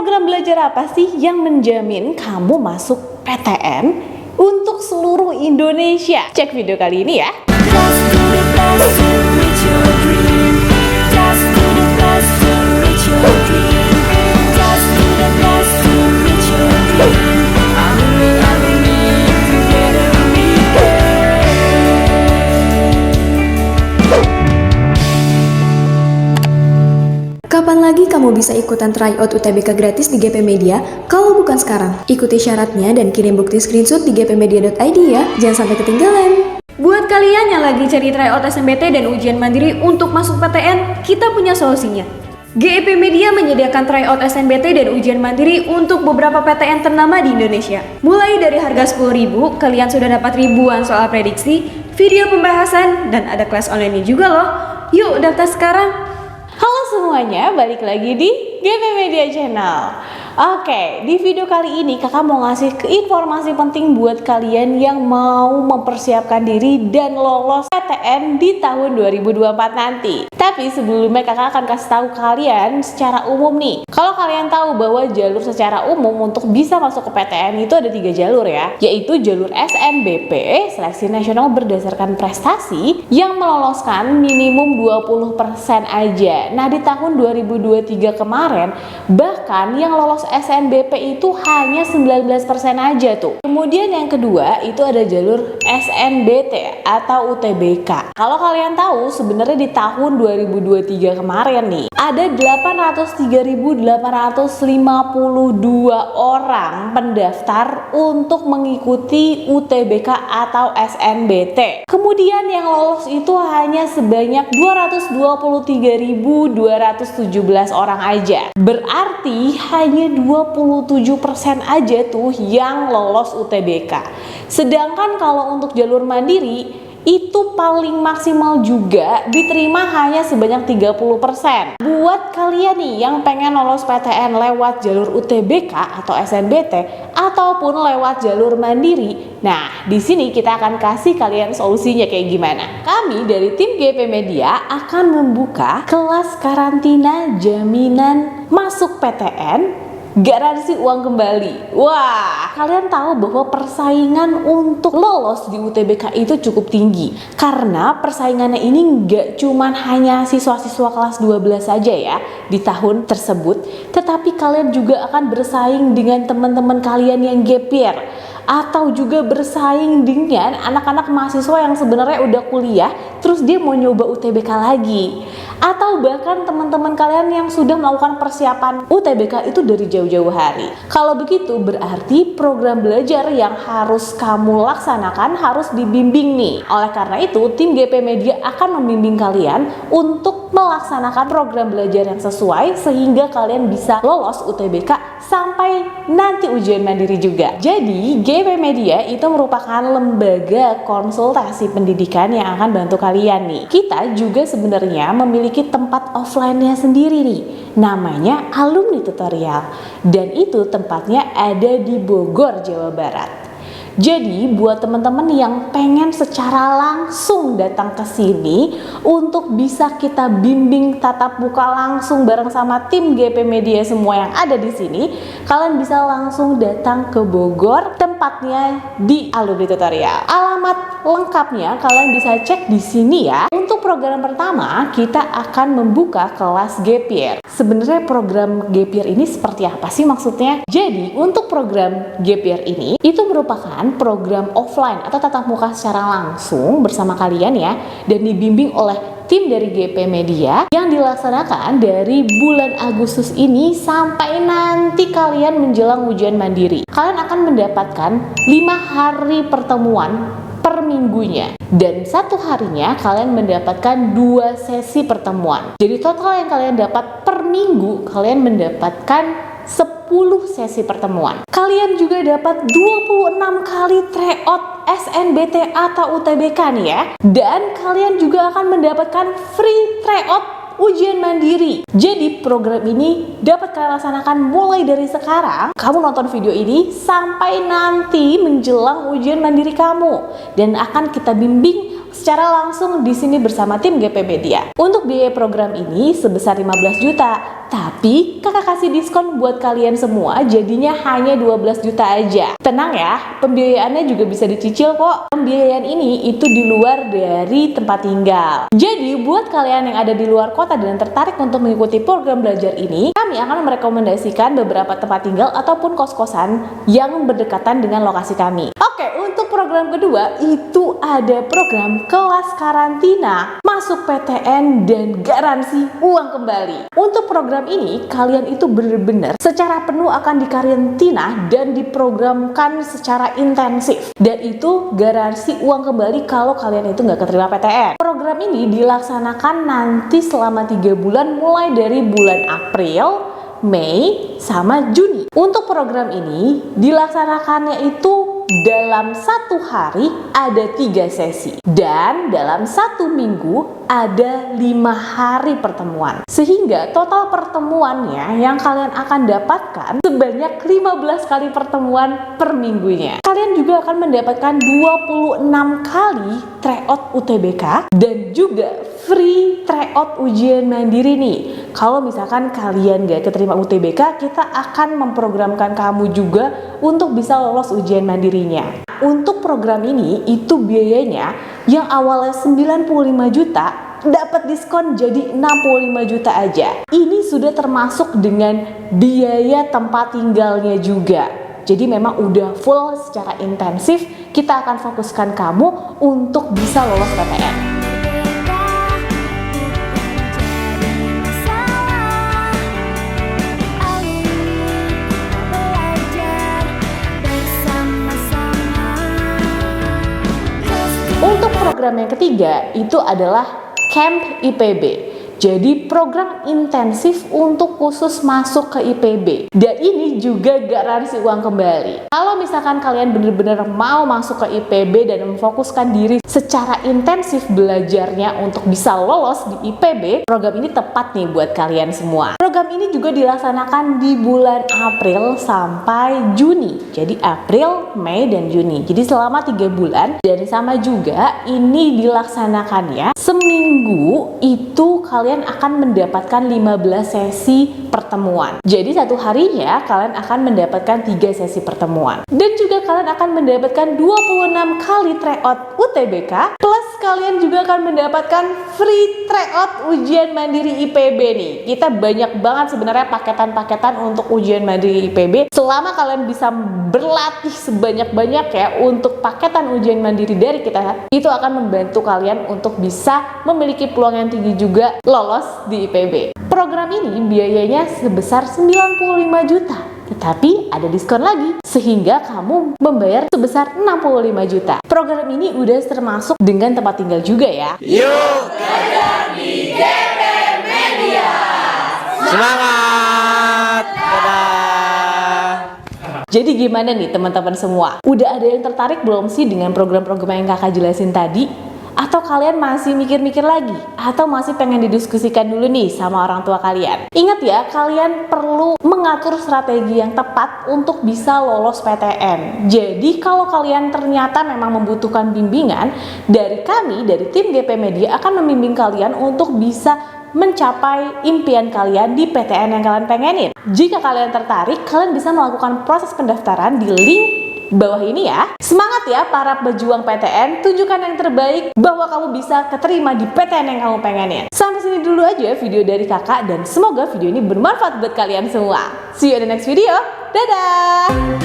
program belajar apa sih yang menjamin kamu masuk PTN untuk seluruh Indonesia? Cek video kali ini ya. Kapan lagi kamu bisa ikutan tryout UTBK gratis di GP Media kalau bukan sekarang? Ikuti syaratnya dan kirim bukti screenshot di gpmedia.id ya, jangan sampai ketinggalan. Buat kalian yang lagi cari tryout SNBT dan ujian mandiri untuk masuk PTN, kita punya solusinya. GP Media menyediakan tryout SNBT dan ujian mandiri untuk beberapa PTN ternama di Indonesia. Mulai dari harga 10.000, kalian sudah dapat ribuan soal prediksi, video pembahasan, dan ada kelas online juga loh. Yuk daftar sekarang! Halo semuanya, balik lagi di GP Media Channel. Oke, di video kali ini kakak mau ngasih informasi penting buat kalian yang mau mempersiapkan diri dan lolos PTN di tahun 2024 nanti. Tapi sebelumnya kakak akan kasih tahu kalian secara umum nih. Kalau kalian tahu bahwa jalur secara umum untuk bisa masuk ke PTN itu ada 3 jalur ya, yaitu jalur SNBP, seleksi nasional berdasarkan prestasi, yang meloloskan minimum 20% aja. Nah di tahun 2023 kemarin, bahkan yang lolos SNBP itu hanya 19% aja tuh. Kemudian yang kedua itu ada jalur SNBT atau UTBK. Kalau kalian tahu sebenarnya di tahun 2023 kemarin nih ada 803.852 orang pendaftar untuk mengikuti UTBK atau SNBT. Kemudian yang lolos itu hanya sebanyak 223.217 orang aja. Berarti hanya 27% aja tuh yang lolos UTBK. Sedangkan kalau untuk jalur mandiri itu paling maksimal juga diterima hanya sebanyak 30%. Buat kalian nih yang pengen lolos PTN lewat jalur UTBK atau SNBT ataupun lewat jalur mandiri, nah di sini kita akan kasih kalian solusinya kayak gimana. Kami dari tim GP Media akan membuka kelas karantina jaminan masuk PTN garansi uang kembali. Wah, kalian tahu bahwa persaingan untuk lolos di UTBK itu cukup tinggi. Karena persaingannya ini nggak cuman hanya siswa-siswa kelas 12 saja ya di tahun tersebut, tetapi kalian juga akan bersaing dengan teman-teman kalian yang gap year, atau juga bersaing dengan anak-anak mahasiswa yang sebenarnya udah kuliah terus dia mau nyoba UTBK lagi, atau bahkan teman-teman kalian yang sudah melakukan persiapan UTBK itu dari jauh-jauh hari. Kalau begitu berarti program belajar yang harus kamu laksanakan harus dibimbing nih. Oleh karena itu tim GP Media akan membimbing kalian untuk melaksanakan program belajar yang sesuai sehingga kalian bisa lolos UTBK sampai nanti ujian mandiri juga. Jadi GP Media itu merupakan lembaga konsultasi pendidikan yang akan bantu kalian nih. Kita juga sebenarnya memiliki tempat offline-nya sendiri nih, namanya Alumni Tutorial, dan itu tempatnya ada di Bogor, Jawa Barat. Jadi buat teman-teman yang pengen secara langsung datang ke sini untuk bisa kita bimbing tatap muka langsung bareng sama tim GP Media semua yang ada di sini, kalian bisa langsung datang ke Bogor, tempatnya di Alumni Tutorial. Alamat lengkapnya kalian bisa cek di sini ya. Untuk program pertama kita akan membuka kelas gap year. Sebenarnya program gap year ini seperti apa sih maksudnya? Jadi untuk program gap year ini itu merupakan program offline atau tatap muka secara langsung bersama kalian ya, dan dibimbing oleh tim dari GP Media yang dilaksanakan dari bulan Agustus ini sampai nanti kalian menjelang ujian mandiri. Kalian akan mendapatkan 5 hari pertemuan per minggunya, dan 1 harinya kalian mendapatkan 2 sesi pertemuan. Jadi total yang kalian dapat per minggu kalian mendapatkan 10 sesi pertemuan. Kalian juga dapat 26 kali tryout SNBT atau UTBK nih ya. Dan kalian juga akan mendapatkan free tryout ujian mandiri. Jadi program ini dapat kalian laksanakan mulai dari sekarang. Kamu nonton video ini sampai nanti menjelang ujian mandiri kamu, dan akan kita bimbing secara langsung di sini bersama tim GP Media. Untuk biaya program ini sebesar 15 juta, tapi kakak kasih diskon buat kalian semua jadinya hanya 12 juta aja. Tenang ya, pembiayaannya juga bisa dicicil kok. Pembiayaan ini itu di luar dari tempat tinggal. Jadi buat kalian yang ada di luar kota dan tertarik untuk mengikuti program belajar ini, kami akan merekomendasikan beberapa tempat tinggal ataupun kos-kosan yang berdekatan dengan lokasi kami. Oke, untuk program kedua itu ada program kelas karantina, masuk PTN dan garansi uang kembali. Untuk program ini kalian itu benar-benar secara penuh akan dikarantina dan diprogramkan secara intensif, dan itu garansi uang kembali kalau kalian itu nggak keterima PTN. Program ini dilaksanakan nanti selama 3 bulan mulai dari bulan April, Mei, sama Juni. Untuk program ini dilaksanakannya itu dalam 1 hari ada 3 sesi dan dalam 1 minggu ada 5 hari pertemuan, sehingga total pertemuannya yang kalian akan dapatkan sebanyak 15 kali pertemuan per minggunya. Kalian juga akan mendapatkan 26 kali tryout UTBK dan juga free tryout ujian mandiri nih. Kalau misalkan kalian gak keterima UTBK, kita akan memprogramkan kamu juga untuk bisa lolos ujian mandirinya. Untuk program ini itu biayanya yang awalnya 95 juta dapat diskon jadi 65 juta aja. Ini sudah termasuk dengan biaya tempat tinggalnya juga. Jadi memang udah full secara intensif, kita akan fokuskan kamu untuk bisa lolos PTN. Untuk program yang ketiga itu adalah Camp IPB. Jadi program intensif untuk khusus masuk ke IPB, dan ini juga garansi uang kembali. Kalau misalkan kalian benar-benar mau masuk ke IPB dan memfokuskan diri secara intensif belajarnya untuk bisa lolos di IPB, program ini tepat nih buat kalian semua. Program ini juga dilaksanakan di bulan April sampai Juni. Jadi April, Mei, dan Juni. Jadi selama 3 bulan, dan sama juga ini dilaksanakannya seminggu itu kalian akan mendapatkan 15 sesi pertemuan. Jadi 1 harinya kalian akan mendapatkan 3 sesi pertemuan. Dan juga kalian akan mendapatkan 26 kali tryout UTBK, plus kalian juga akan mendapatkan free tryout ujian mandiri IPB nih. Kita banyak banget sebenarnya paketan-paketan untuk ujian mandiri IPB. Selama kalian bisa berlatih sebanyak-banyak ya untuk paketan ujian mandiri dari kita, itu akan membantu kalian untuk bisa memiliki peluang yang tinggi juga lolos di IPB. Program ini biayanya sebesar 95 juta, tetapi ada diskon lagi sehingga kamu membayar sebesar 65 juta. Program ini udah termasuk dengan tempat tinggal juga ya. Yuk belajar di GP Media. Semangat. Dadah. Jadi gimana nih teman-teman semua? Udah ada yang tertarik belum sih dengan program-program yang kakak jelasin tadi? Atau kalian masih mikir-mikir lagi? Atau masih pengen didiskusikan dulu nih sama orang tua kalian? Ingat ya, kalian perlu mengatur strategi yang tepat untuk bisa lolos PTN. Jadi kalau kalian ternyata memang membutuhkan bimbingan, dari kami, dari tim GP Media akan membimbing kalian untuk bisa mencapai impian kalian di PTN yang kalian pengenin. Jika kalian tertarik, kalian bisa melakukan proses pendaftaran di link bawah ini ya. Semangat ya para pejuang PTN, tunjukkan yang terbaik bahwa kamu bisa keterima di PTN yang kamu pengenin. Sampai sini dulu aja video dari kakak, dan semoga video ini bermanfaat buat kalian semua. See you in the next video. Dadah.